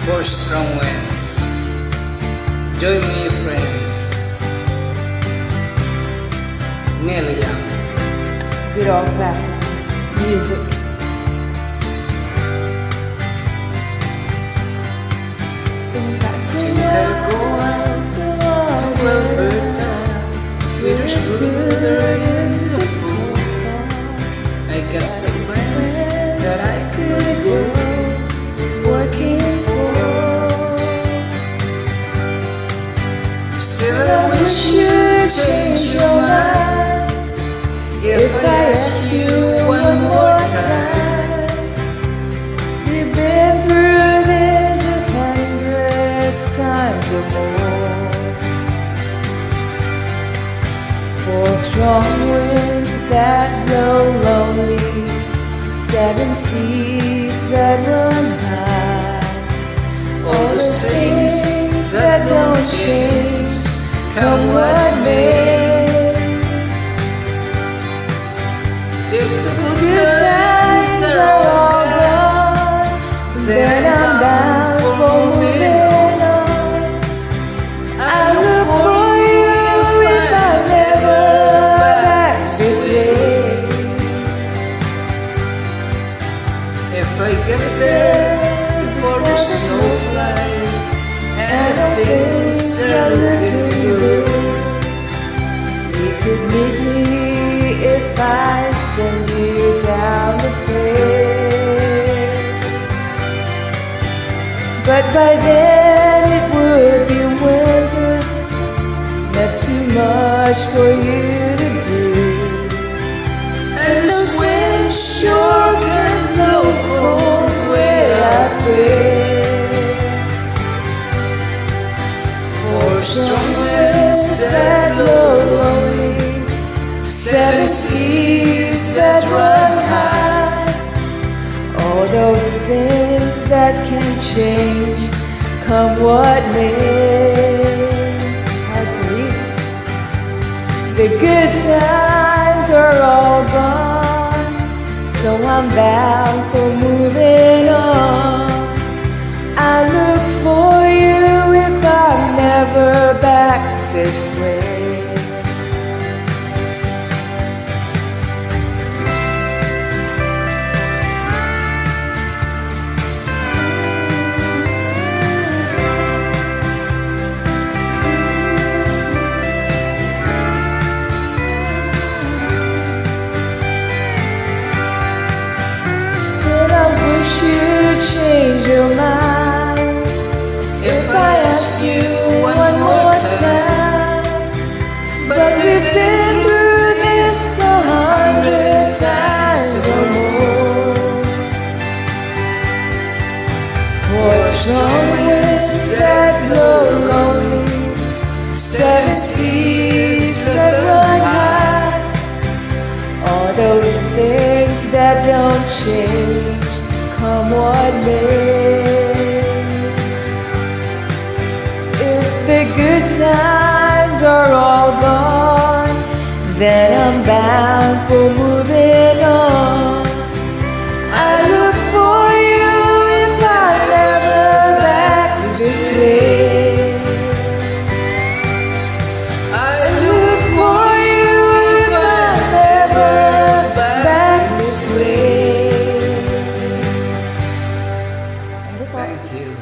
for strong winds. Join me, friends. Niel Young. With all classic music. Think I'll go out to Alberta with her scooter in the fall. I got some friends that I could go working for. Still I wish you'd change your mind if I ask you one more time. We've been through this 100 times or more. For strong winds that blow lonely, 7 seas that run high, All those things that don't change, come what may. If the good times are all gone, then I'm bound for moving on. I look for you if I never back this way. If I get there before the snow flies and things are looking good, you could meet me if I send you down the fair. But by then it would be winter, not too much for you to do. and those winds sure can blow cold way up there. For strong winds that blow lonely, 7 seas that run high, All those things that can change, come what may. It's hard to read. The good times are all gone, so I'm bound for moving on. I look for you if I'm never back this way. You change your mind if I ask you one more time. But we've been through this 100 times or more. For strong winds that blow lonely, 7 seas that run high, all those things that don't change, come what may. If the good times are all gone, then I'm bound for moving on. I look for you if I never back this way. I look for you if I never back this way. Thank you.